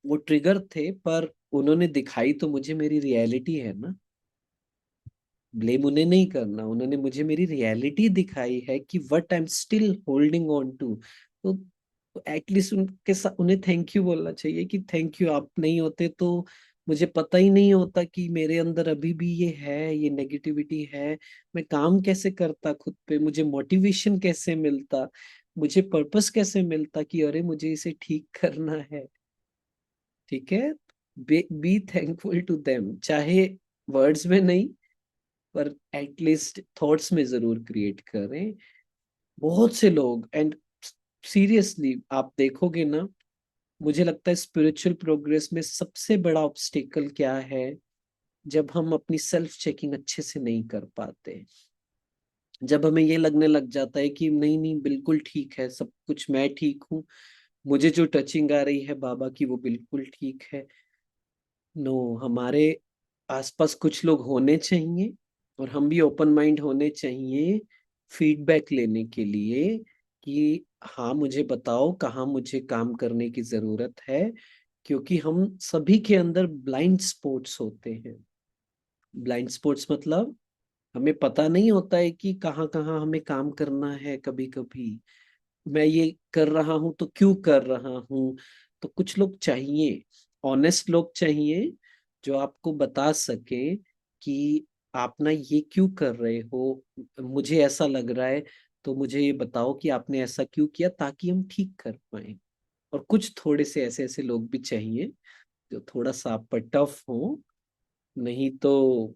वो ट्रिगर थे, पर उन्होंने दिखाई तो मुझे मेरी रियलिटी है ना। ब्लेम उन्हें नहीं करना, उन्होंने मुझे मेरी रियलिटी दिखाई है कि what I am still holding on to. तो एटलीस्ट उनके साथ उन्हें थैंक यू बोलना चाहिए कि थैंक यू, आप नहीं होते तो मुझे पता ही नहीं होता कि मेरे अंदर अभी भी ये है, ये नेगेटिविटी है। मैं काम कैसे करता खुद पे, मुझे मोटिवेशन कैसे मिलता, मुझे पर्पस कैसे मिलता कि अरे मुझे इसे ठीक करना है। ठीक है। बी थैंकफुल टू देम, चाहे वर्ड्स में नहीं, पर एटलीस्ट थॉट्स में जरूर क्रिएट करें। बहुत से लोग, एंड सीरियसली आप देखोगे ना, मुझे लगता है स्पिरिचुअल प्रोग्रेस में सबसे बड़ा ऑब्स्टिकल क्या है? जब हम अपनी सेल्फ चेकिंग अच्छे से नहीं कर पाते। जब हमें ये लगने लग जाता है कि नहीं नहीं बिल्कुल ठीक है, सब कुछ मैं ठीक हूँ, मुझे जो टचिंग आ रही है बाबा की वो बिल्कुल ठीक है, नो, हमारे आसपास कुछ लोग होने चाहिए और हम भी ओपन माइंड होने चाहिए फीडबैक लेने के लिए कि हाँ मुझे बताओ कहाँ मुझे काम करने की जरूरत है, क्योंकि हम सभी के अंदर ब्लाइंड स्पॉट्स होते हैं। ब्लाइंड स्पॉट्स मतलब हमें पता नहीं होता है कि कहाँ कहाँ हमें काम करना है। कभी कभी मैं ये कर रहा हूं तो क्यों कर रहा हूं। तो कुछ लोग चाहिए, ऑनेस्ट लोग चाहिए, जो आपको बता सके कि आप ना ये क्यों कर रहे हो, मुझे ऐसा लग रहा है, तो मुझे ये बताओ कि आपने ऐसा क्यों किया, ताकि हम ठीक कर पाए। और कुछ थोड़े से ऐसे ऐसे लोग भी चाहिए जो थोड़ा सा आप पर टफ हो, नहीं तो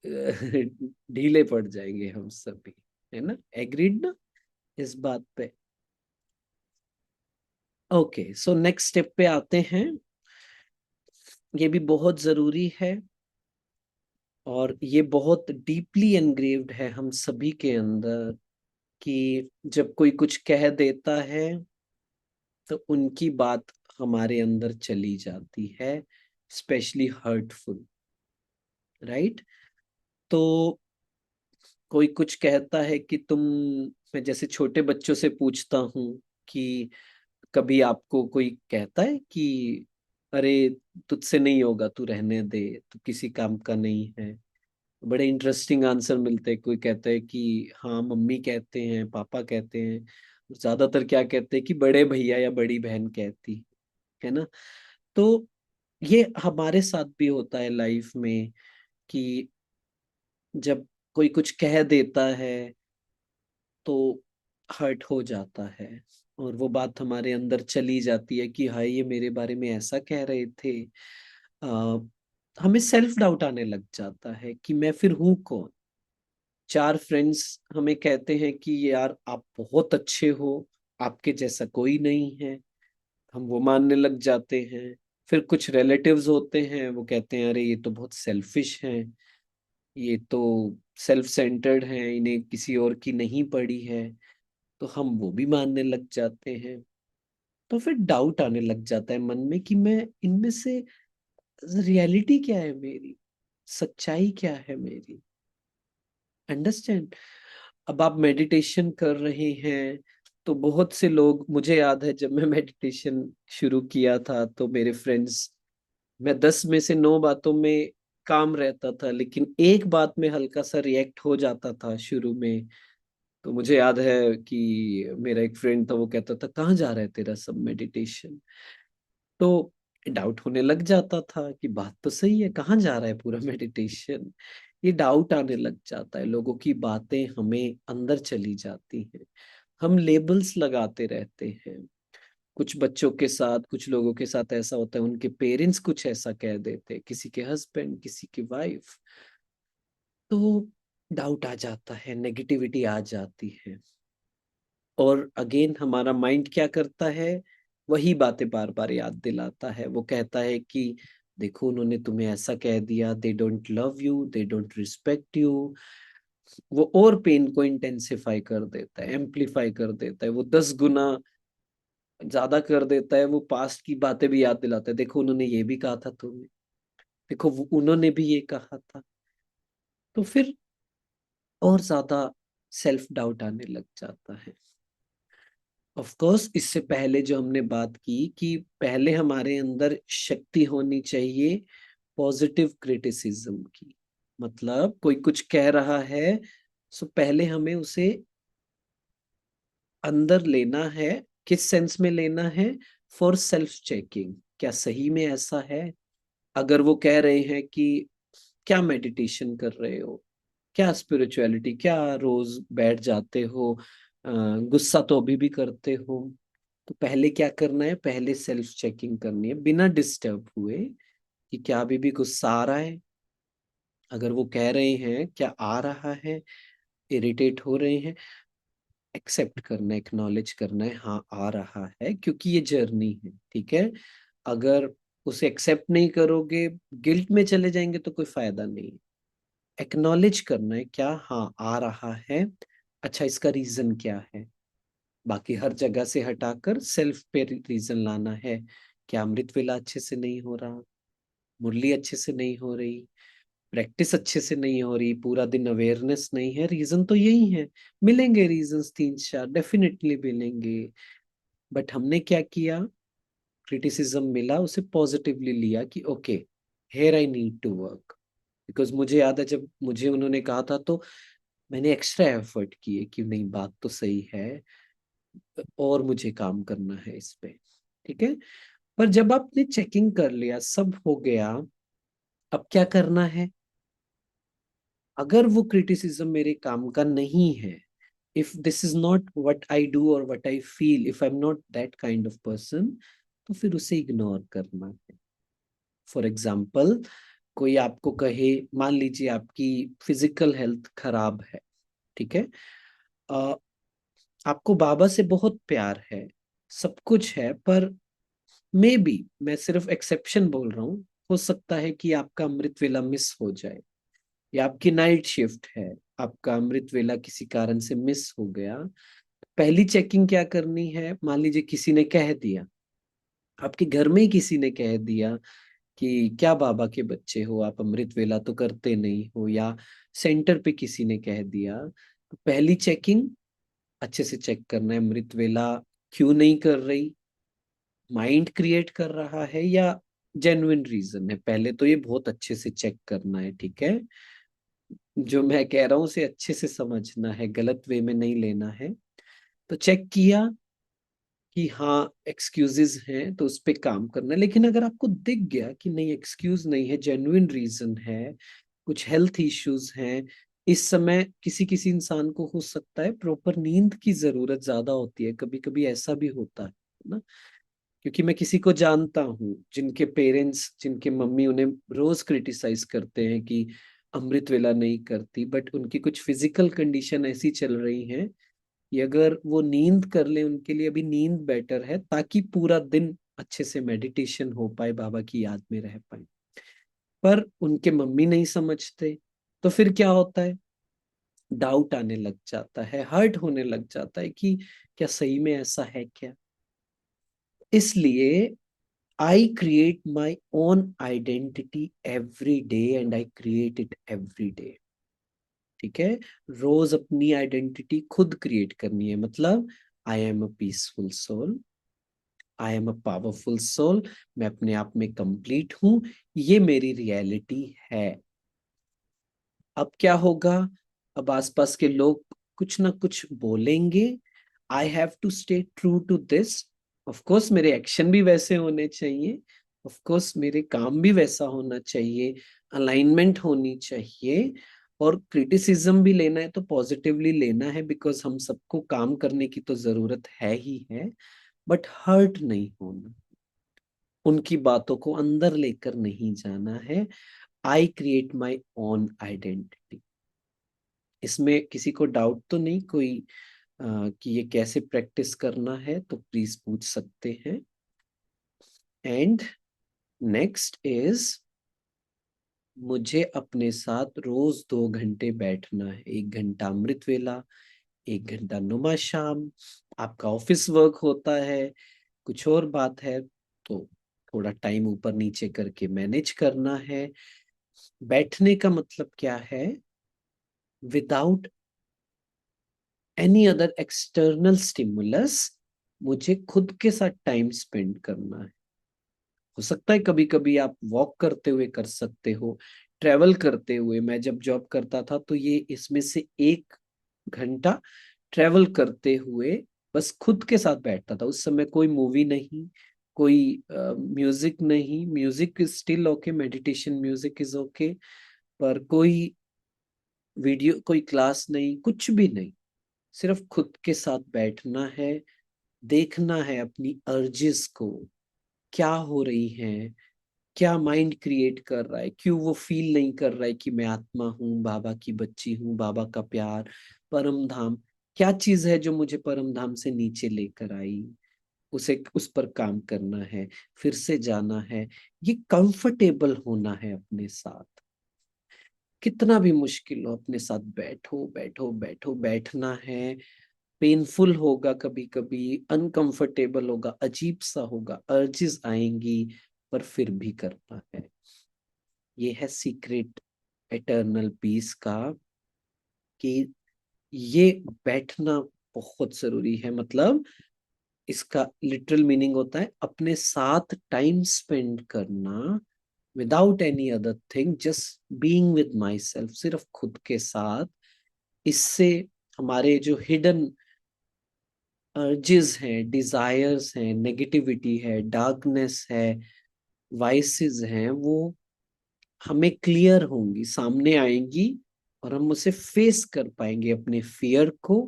ढीले पड़ जाएंगे हम सभी। है ना, एग्रीड ना इस बात पे? ओके, सो नेक्स्ट स्टेप पे आते हैं। ये भी बहुत जरूरी है और ये बहुत डीपली एनग्रेव्ड है हम सभी के अंदर कि जब कोई कुछ कह देता है तो उनकी बात हमारे अंदर चली जाती है, स्पेशली हर्टफुल, राइट? तो कोई कुछ कहता है कि तुम, मैं जैसे छोटे बच्चों से पूछता हूँ कि कभी आपको कोई कहता है कि अरे तुझसे नहीं होगा, तू रहने दे, तू किसी काम का नहीं है? बड़े इंटरेस्टिंग आंसर मिलते हैं। कोई कहता है कि हाँ मम्मी कहते हैं, पापा कहते हैं, ज्यादातर क्या कहते हैं कि बड़े भैया या बड़ी बहन कहती है ना। तो ये हमारे साथ भी होता है लाइफ में कि जब कोई कुछ कह देता है तो हर्ट हो जाता है और वो बात हमारे अंदर चली जाती है कि हाय ये मेरे बारे में ऐसा कह रहे थे। आ, हमें सेल्फ डाउट आने लग जाता है कि मैं फिर हूं कौन। चार फ्रेंड्स हमें कहते हैं कि यार आप बहुत अच्छे हो, आपके जैसा कोई नहीं है, हम वो मानने लग जाते हैं। फिर कुछ रिलेटिव्स होते हैं, वो कहते हैं अरे ये तो बहुत सेल्फिश हैं, ये तो सेल्फ सेंटर्ड हैं, इन्हें किसी और की नहीं पड़ी है, तो हम वो भी मानने लग जाते हैं। तो फिर डाउट आने लग जाता है मन में कि मैं इनमें से रियलिटी क्या है मेरी, सच्चाई क्या है मेरी। अंडरस्टैंड? अब आप मेडिटेशन कर रहे हैं तो बहुत से लोग, मुझे याद है जब मैं मेडिटेशन शुरू किया था तो मेरे फ्रेंड्स, मैं 10 में से 9 बातों में काम रहता था, लेकिन एक बात में हल्का सा रिएक्ट हो जाता था शुरू में। तो मुझे याद है कि मेरा एक फ्रेंड था, वो कहता था कहाँ जा रहा है तेरा सब मेडिटेशन। तो डाउट होने लग जाता था कि बात तो सही है, कहाँ जा रहा है पूरा मेडिटेशन। ये डाउट आने लग जाता है, लोगों की बातें हमें अंदर चली जाती हैं, हम लेबल्स लगाते रहते हैं। कुछ बच्चों के साथ, कुछ लोगों के साथ ऐसा होता है, उनके पेरेंट्स कुछ ऐसा कह देते हैं, किसी के हस्बैंड, किसी की वाइफ, तो डाउट आ जाता है, नेगेटिविटी आ जाती है। और अगेन हमारा माइंड क्या करता है, वही बातें बार बार याद दिलाता है। वो कहता है कि देखो उन्होंने तुम्हें ऐसा कह दिया, they don't love you, they don't respect you. वो और पेन को इंटेंसिफाई कर देता है, एम्पलीफाई कर देता है, वो 10 गुना ज्यादा कर देता है। वो पास्ट की बातें भी याद दिलाता है, देखो उन्होंने ये भी कहा था तुम्हें, देखो उन्होंने भी ये कहा था। तो फिर और ज्यादा सेल्फ डाउट आने लग जाता है। ऑफ कोर्स इससे पहले जो हमने बात की कि पहले हमारे अंदर शक्ति होनी चाहिए पॉजिटिव क्रिटिसिज्म की। मतलब कोई कुछ कह रहा है, सो पहले हमें उसे अंदर लेना है। किस सेंस में लेना है? फॉर सेल्फ चेकिंग, क्या सही में ऐसा है? अगर वो कह रहे हैं कि क्या मेडिटेशन कर रहे हो, क्या स्पिरिचुअलिटी, क्या रोज बैठ जाते हो, गुस्सा तो अभी भी करते हो, तो पहले क्या करना है, पहले सेल्फ चेकिंग करनी है बिना डिस्टर्ब हुए कि क्या अभी भी गुस्सा आ रहा है। अगर वो कह रहे हैं क्या आ रहा है, इरिटेट हो रहे हैं, एक्सेप्ट करना है, एक्नॉलेज करना है, हाँ आ रहा है, क्योंकि ये जर्नी है, ठीक है। अगर उसे एक्सेप्ट नहीं करोगे, गिल्ट में चले जाएंगे तो कोई फायदा नहीं है। एक्नॉलेज करना है क्या, हाँ आ रहा है, अच्छा इसका रीजन क्या है। बाकी हर जगह से हटाकर सेल्फ पे रीजन लाना है। क्या अमृत वेला अच्छे से नहीं हो रहा, मुरली अच्छे से नहीं हो रही, प्रैक्टिस अच्छे से नहीं हो रही, पूरा दिन अवेयरनेस नहीं है, रीजन तो यही है। मिलेंगे रीजंस तीन चार, डेफिनेटली मिलेंगे। बट हमने क्या किया, क्रिटिसिज्म मिला, उसे पॉजिटिवली लिया कि okay, here I need to work. Because मुझे याद है जब मुझे उन्होंने कहा था तो मैंने एक्स्ट्रा एफर्ट किए कि नहीं बात तो सही है और मुझे काम करना है इस पे। ठीक है, पर जब आपने चेकिंग कर लिया, सब हो गया, अब क्या करना है। अगर वो क्रिटिसिज्म मेरे काम का नहीं है, if this is not what I do और what I feel, if I am not that kind of person, तो फिर उसे इग्नोर करना है। फॉर एग्जाम्पल, कोई आपको कहे, मान लीजिए आपकी फिजिकल हेल्थ खराब है, ठीक है, अ, आपको बाबा से बहुत प्यार है, सब कुछ है, पर मे बी, मैं सिर्फ एक्सेप्शन बोल रहा हूँ, हो सकता है कि आपका अमृत वेला मिस हो जाए, या आपकी नाइट शिफ्ट है, आपका अमृत वेला किसी कारण से मिस हो गया। पहली चेकिंग क्या करनी है, मान लीजिए किसी ने कह दिया, आपके घर में ही किसी ने कह दिया कि क्या बाबा के बच्चे हो आप, अमृत वेला तो करते नहीं हो, या सेंटर पे किसी ने कह दिया, तो पहली चेकिंग अच्छे से चेक करना है, अमृत वेला क्यों नहीं कर रही, माइंड क्रिएट कर रहा है या जेन्युइन रीजन है। पहले तो ये बहुत अच्छे से चेक करना है, ठीक है। जो मैं कह रहा हूँ उसे अच्छे से समझना है, गलत वे में नहीं लेना है। तो चेक किया कि हाँ एक्सक्यूजेस हैं तो उस पे काम करना है। लेकिन अगर आपको दिख गया कि नहीं एक्सक्यूज नहीं है, जेन्युइन रीजन है, कुछ हेल्थ इश्यूज हैं, इस समय किसी किसी इंसान को हो सकता है प्रॉपर नींद की जरूरत ज्यादा होती है, कभी कभी ऐसा भी होता है ना। क्योंकि मैं किसी को जानता हूँ जिनके पेरेंट्स, जिनके मम्मी उन्हें रोज क्रिटिसाइज करते हैं कि अमृत वेला नहीं करती, बट उनकी कुछ फिजिकल कंडीशन ऐसी चल रही है कि अगर वो नींद कर ले, उनके लिए अभी नींद बेटर है, ताकि पूरा दिन अच्छे से मेडिटेशन हो पाए, बाबा की याद में रह पाए। पर उनके मम्मी नहीं समझते, तो फिर क्या होता है, डाउट आने लग जाता है, हर्ट होने लग जाता है कि क्या सही में ऐसा है क्या। इसलिए आई create my own identity every day and I create it every day. ठीक है, रोज अपनी आइडेंटिटी खुद क्रिएट करनी है। मतलब I am a peaceful soul, I am a powerful soul, मैं अपने आप में कंप्लीट हूं, ये मेरी रियलिटी है। अब क्या होगा, अब आसपास के लोग कुछ ना कुछ बोलेंगे, I have to stay true to this. Of course मेरे एक्शन भी वैसे होने चाहिए, ऑफ कोर्स मेरे काम भी वैसा होना चाहिए, अलाइनमेंट होनी चाहिए। और क्रिटिसिज्म भी लेना है तो पॉजिटिवली लेना है, बिकॉज हम सबको काम करने की तो जरूरत है ही है। बट हर्ट नहीं होना, उनकी बातों को अंदर लेकर नहीं जाना है। आई क्रिएट माई ओन आइडेंटिटी। इसमें किसी को डाउट तो नहीं कोई, कि ये कैसे प्रैक्टिस करना है, तो प्लीज पूछ सकते हैं। एंड नेक्स्ट इज, मुझे अपने साथ रोज 2 घंटे बैठना है, 1 घंटा अमृत वेला, 1 घंटा नुमा शाम। आपका ऑफिस वर्क होता है, कुछ और बात है, तो थोड़ा टाइम ऊपर नीचे करके मैनेज करना है। बैठने का मतलब क्या है, without any other external stimulus, मुझे खुद के साथ टाइम स्पेंड करना है। हो सकता है कभी कभी आप वॉक करते हुए कर सकते हो, ट्रेवल करते हुए। मैं जब जॉब करता था तो ये इसमें से 1 घंटा ट्रेवल करते हुए बस खुद के साथ बैठता था। उस समय कोई मूवी नहीं, कोई म्यूजिक नहीं, music is still okay, meditation music is okay, पर कोई वीडियो, कोई क्लास नहीं, कुछ भी नहीं। सिर्फ खुद के साथ बैठना है, देखना है अपनी अर्जिस को, क्या हो रही हैं, क्या माइंड क्रिएट कर रहा है, क्यों वो फील नहीं कर रहा है कि मैं आत्मा हूँ, बाबा की बच्ची हूँ, बाबा का प्यार, परम धाम। क्या चीज है जो मुझे परम धाम से नीचे लेकर आई, उसे उस पर काम करना है, फिर से जाना है। ये कंफर्टेबल होना है अपने साथ। कितना भी मुश्किल हो अपने साथ बैठो बैठो बैठो, बैठना है। पेनफुल होगा, कभी कभी अनकंफर्टेबल होगा, अजीब सा होगा, अर्जेस आएंगी, पर फिर भी करना है। ये है सीक्रेट एटर्नल पीस का, कि ये बैठना बहुत जरूरी है। मतलब इसका लिटरल मीनिंग होता है अपने साथ टाइम स्पेंड करना, without any other thing, just being with my self, सिर्फ खुद के साथ। इससे हमारे जो हिडन अर्जेस हैं, डिजायर्स हैं, नेगेटिविटी है, डार्कनेस है, वाइसेस हैं, वो हमें क्लियर होंगी, सामने आएंगी, और हम उसे फेस कर पाएंगे, अपने फियर को,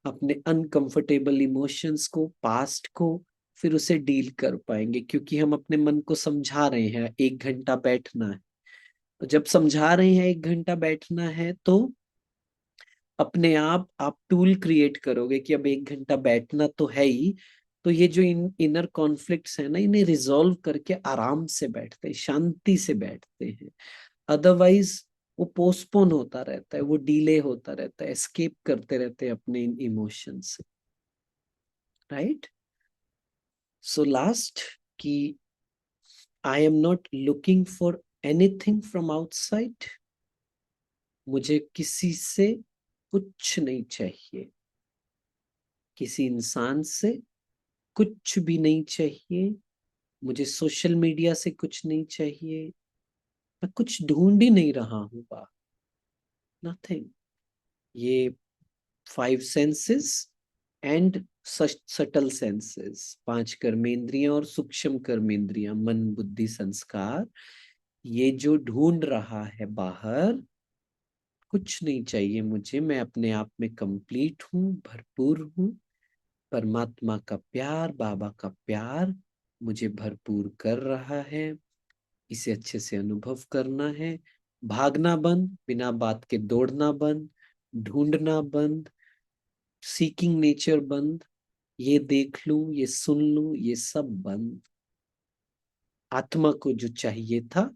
अपने अनकंफर्टेबल इमोशंस को, पास्ट को, फिर उसे डील कर पाएंगे। क्योंकि हम अपने मन को समझा रहे हैं 1 घंटा बैठना है। तो जब समझा रहे हैं 1 घंटा बैठना है, तो अपने आप टूल क्रिएट करोगे कि अब 1 घंटा बैठना तो है ही। तो ये जो इनर कॉन्फ्लिक्ट्स है ना, इन्हें रिजॉल्व करके आराम से बैठते हैं, शांति से बैठते हैं। अदरवाइज वो पोस्टपोन होता रहता है, वो डिले होता रहता है, एस्केप करते रहते हैं अपने इन इमोशंस से, राइट। सो लास्ट, कि I am not looking for anything from outside. मुझे किसी से कुछ नहीं चाहिए, किसी इंसान से कुछ भी नहीं चाहिए, मुझे सोशल मीडिया से कुछ नहीं चाहिए, मैं कुछ ढूंढ ही नहीं रहा हूँ बाहर, नथिंग। ये 5 सेंसेस एंड सटल सेंसेस, 5 कर्मेंद्रियां और सूक्ष्म कर्मेंद्रियां, मन बुद्धि संस्कार, ये जो ढूंढ रहा है बाहर, कुछ नहीं चाहिए मुझे, मैं अपने आप में कंप्लीट हूँ, भरपूर हूँ। परमात्मा का प्यार, बाबा का प्यार मुझे भरपूर कर रहा है, इसे अच्छे से अनुभव करना है। भागना बंद, बिना बात के दौड़ना बंद, ढूंढना बंद, सीकिंग नेचर बंद, ये देख लूं, ये सुन लूं, ये सब बंद। आत्मा को जो चाहिए था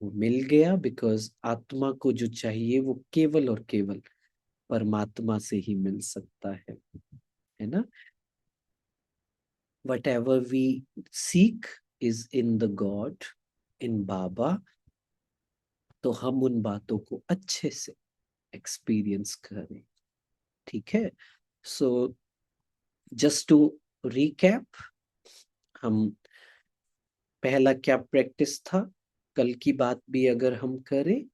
वो मिल गया, बिकॉज आत्मा को जो चाहिए वो केवल और केवल परमात्मा से ही मिल सकता है ना। Whatever we seek is in the God, in Baba। तो हम उन बातों को अच्छे से एक्सपीरियंस करें, ठीक है। सो जस्ट टू रिकैप, हम पहला क्या प्रैक्टिस था, कल की बात भी अगर हम करें,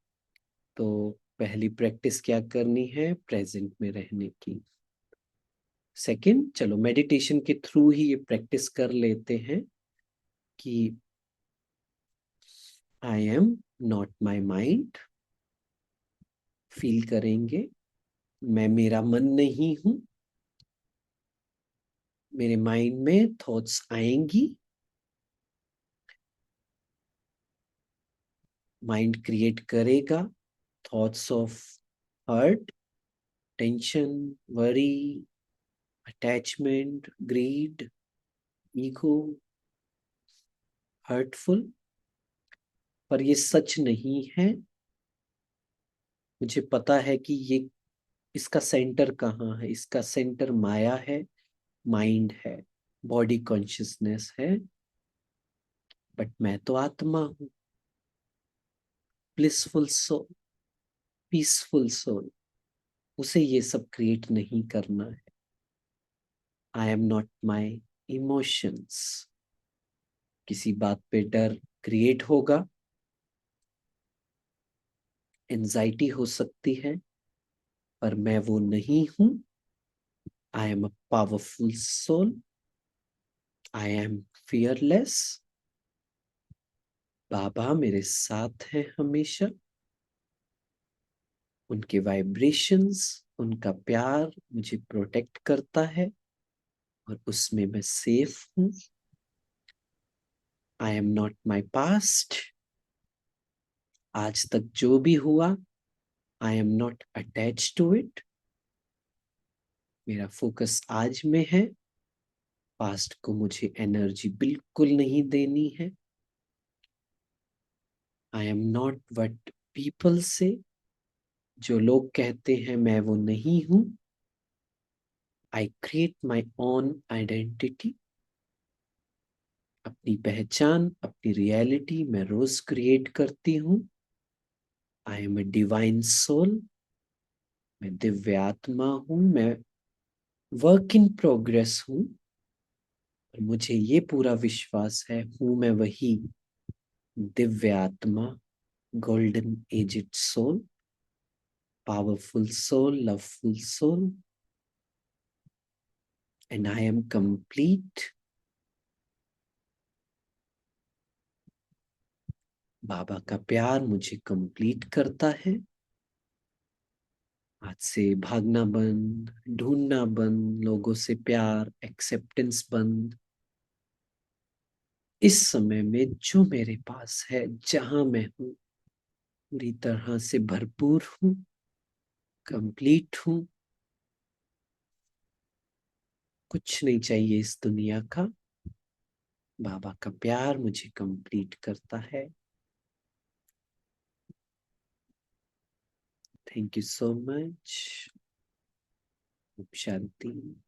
तो पहली प्रैक्टिस क्या करनी है, प्रेजेंट में रहने की। सेकंड, चलो मेडिटेशन के थ्रू ही ये प्रैक्टिस कर लेते हैं, कि I am not my mind. Feel करेंगे, मैं मेरा मन नहीं हूं, मेरे माइंड में थॉट्स आएंगी, माइंड क्रिएट करेगा thoughts of hurt, tension, worry, attachment, greed, ego, hurtful. पर ये सच नहीं है। मुझे पता है कि ये, इसका सेंटर कहाँ है, इसका सेंटर माया है, माइंड है, बॉडी कॉन्शियसनेस है। बट मैं तो आत्मा हूँ, ब्लिसफुल सोल, पीसफुल सोल, उसे ये सब क्रिएट नहीं करना है। I am not my emotions. किसी बात पे डर क्रिएट होगा, एंजाइटी हो सकती है, पर मैं वो नहीं हूं। I am a powerful soul, I am fearless. बाबा मेरे साथ है हमेशा, उनके वाइब्रेशंस, उनका प्यार मुझे प्रोटेक्ट करता है, और उसमें मैं सेफ हूं। I am not my past. आज तक जो भी हुआ, I am not attach to it. मेरा फोकस आज में है, पास्ट को मुझे एनर्जी बिल्कुल नहीं देनी है। I am not what people say. जो लोग कहते हैं मैं वो नहीं हूं, I create my own identity. अपनी पहचान, अपनी रियलिटी मैं रोज क्रिएट करती हूँ। I am a divine soul, मैं दिव्य आत्मा हूं, मैं वर्क इन प्रोग्रेस हूं। और मुझे ये पूरा विश्वास है, हूं मैं वही दिव्य आत्मा, golden aged soul, powerful soul, loveful soul, and I am complete. बाबा का प्यार मुझे कंप्लीट करता है। आज से भागना बंद, ढूंढना बंद, लोगों से प्यार, एक्सेप्टेंस बंद। इस समय में जो मेरे पास है, जहां मैं हूं, पूरी तरह से भरपूर हूं, कंप्लीट हूं। कुछ नहीं चाहिए इस दुनिया का। बाबा का प्यार मुझे कंप्लीट करता है। Thank you so much. Shanti.